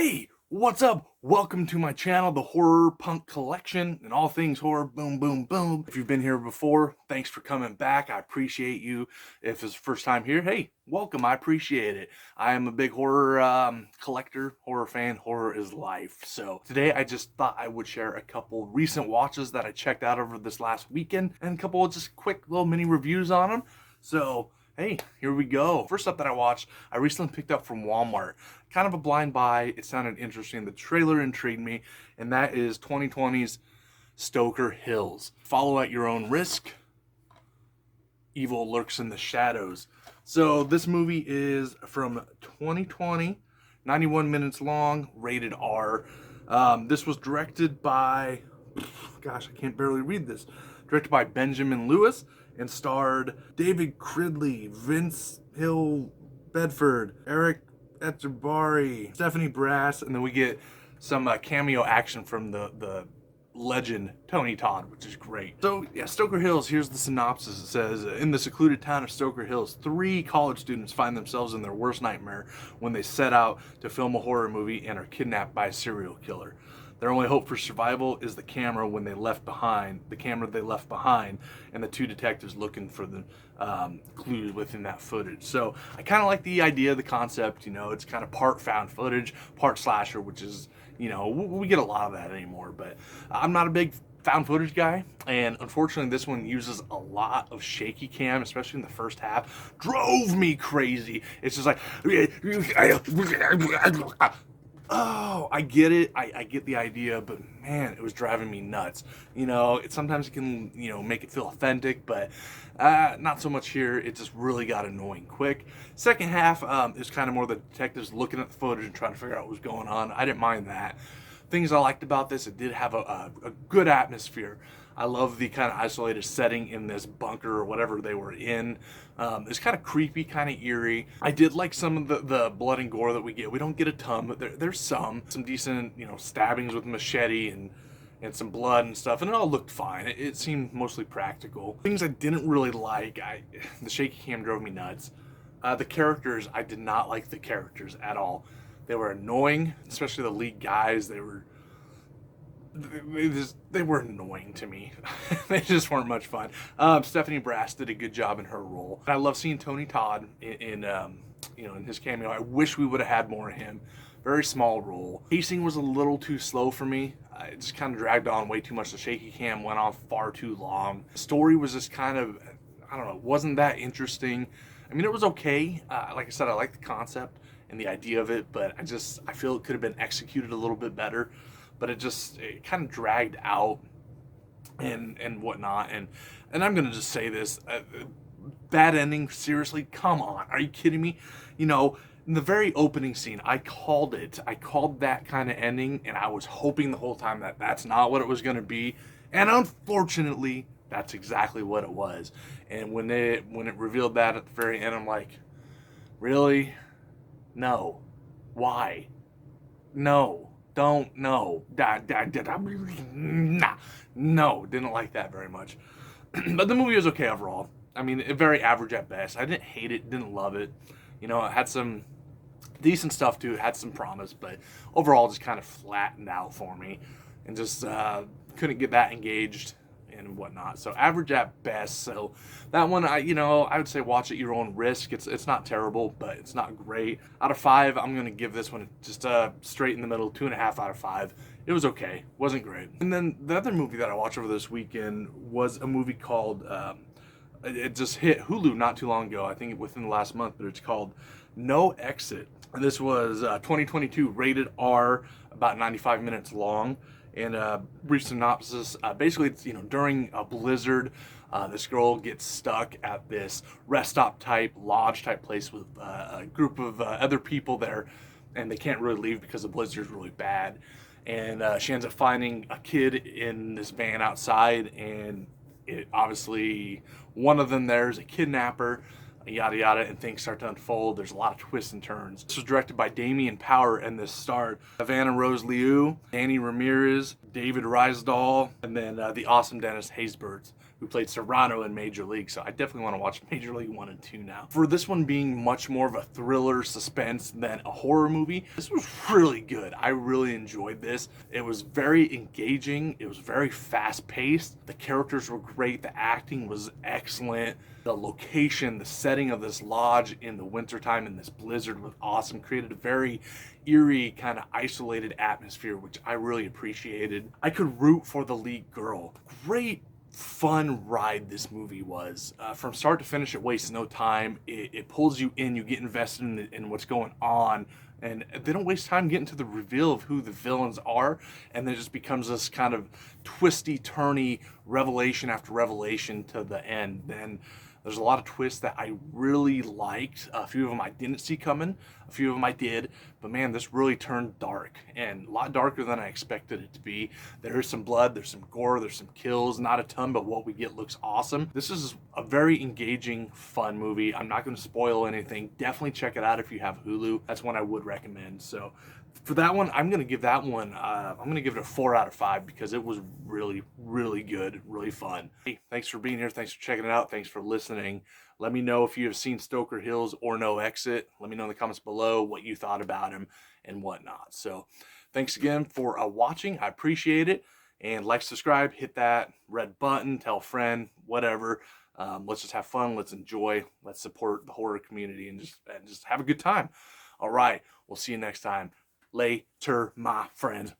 Hey, what's up? Welcome to my channel, the Horror Punk Collection, and all things horror, boom, boom, boom. If you've been here before, thanks for coming back. I appreciate you. If it's the first time here, hey, welcome. I appreciate it. I am a big horror collector, horror fan. Horror is life. So today I just thought I would share a couple recent watches that I checked out over this last weekend and a couple of just quick little mini reviews on them. So hey, here we go. First up that I watched, I recently picked up from Walmart. Kind of a blind buy. It sounded interesting. The trailer intrigued me, and that is 2020's Stoker Hills. Follow at your own risk. Evil lurks in the shadows. So this movie is from 2020, 91 minutes long, rated R. This was directed by, gosh, I can't barely read this. Directed by Benjamin Lewis and starred David Cridley, Vince Hill Bedford, Eric Etchebarri, Stephanie Brass, and then we get some cameo action from the legend Tony Todd, which is great. So yeah, Stoker Hills, here's the synopsis. It says, in the secluded town of Stoker Hills, 3 college students find themselves in their worst nightmare when they set out to film a horror movie and are kidnapped by a serial killer. Their only hope for survival is the camera they left behind, and the 2 detectives looking for the clues within that footage. So I kind of like the idea, the concept. You know, it's kind of part found footage, part slasher, which is, you know, we get a lot of that anymore. But I'm not a big found footage guy, and unfortunately this one uses a lot of shaky cam, especially in the first half. Drove me crazy. It's just like, oh, I get it. I get the idea, but man, it was driving me nuts. You know, sometimes it can, you know, make it feel authentic, but not so much here. It just really got annoying quick. Second half is kind of more the detectives looking at the footage and trying to figure out what was going on. I didn't mind that. Things I liked about this, it did have a good atmosphere. I love the kind of isolated setting in this bunker or whatever they were in. It's kind of creepy, kind of eerie. I did like some of the blood and gore that we get. We don't get a ton, but there's some decent, you know, stabbings with machete and some blood and stuff, and it all looked fine. It seemed mostly practical. Things I didn't really like, the shaky cam drove me nuts. The characters, I did not like the characters at all. They were annoying, especially the lead guys. They were annoying to me. They just weren't much fun. Stephanie Brass did a good job in her role. I love seeing Tony Todd in you know, in his cameo. I wish we would have had more of him. Very small role. Pacing was a little too slow for me. It just kind of dragged on way too much. The shaky cam went on far too long. The story was just kind of, I don't know, wasn't that interesting. I mean, it was okay. Like I said, I like the concept and the idea of it, but I feel it could have been executed a little bit better. But it kind of dragged out and whatnot. And I'm gonna just say this: bad ending. Seriously, come on, are you kidding me? You know, in the very opening scene, I called it. I called that kind of ending, and I was hoping the whole time that that's not what it was gonna be. And unfortunately, that's exactly what it was. And when it revealed that at the very end, I'm like, really? No. Why? No. Don't, no. Nah. No, didn't like that very much. But the movie was okay overall. I mean, very average at best. I didn't hate it, didn't love it. You know, it had some decent stuff too, it had some promise, but overall just kind of flattened out for me and just couldn't get that engaged and whatnot. So average at best. So that one, I would say watch at your own risk. It's not terrible, but it's not great. Out of 5, I'm gonna give this one just straight in the middle, 2.5 out of 5. It was okay, wasn't great. And then the other movie that I watched over this weekend was a movie called it just hit Hulu not too long ago, I think within the last month, but it's called No Exit. This was 2022, rated R, about 95 minutes long. And brief synopsis, basically it's, you know, during a blizzard, this girl gets stuck at this rest stop type, lodge type place with a group of other people there, and they can't really leave because the blizzard is really bad. And she ends up finding a kid in this van outside, and it obviously, one of them there is a kidnapper, yada yada, and things start to unfold. There's a lot of twists and turns. This was directed by Damien Power, and this starred Havana Rose Liu, Danny Ramirez, David Rysdal, and then the awesome Dennis Haysbert. who played Serrano in Major League, so I definitely want to watch Major League 1 and 2 now. For this one being much more of a thriller suspense than a horror movie, this was really good. I really enjoyed this. It was very engaging. It was very fast-paced. The characters were great. The acting was excellent. The location, the setting of this lodge in the wintertime in this blizzard was awesome. Created a very eerie, kind of isolated atmosphere, which I really appreciated. I could root for the lead girl. Great fun ride this movie was. From start to finish, it wastes no time. It pulls you in. You get invested in what's going on. And they don't waste time getting to the reveal of who the villains are. And then it just becomes this kind of twisty, turny revelation after revelation to the end. Then there's a lot of twists that I really liked. A few of them I didn't see coming. A few of them I did. But man, this really turned dark. And a lot darker than I expected it to be. There is some blood, there's some gore, there's some kills. Not a ton, but what we get looks awesome. This is a very engaging, fun movie. I'm not going to spoil anything. Definitely check it out if you have Hulu. That's one I would recommend. So for that one, I'm going to give that one, I'm going to give it a 4 out of 5 because it was really, really good, really fun. Hey, thanks for being here. Thanks for checking it out. Thanks for listening. Let me know if you have seen Stoker Hills or No Exit. Let me know in the comments below what you thought about him and whatnot. So thanks again for watching. I appreciate it. And like, subscribe, hit that red button, tell a friend, whatever. Let's just have fun. Let's enjoy. Let's support the horror community and just have a good time. All right. We'll see you next time. Later, my friends.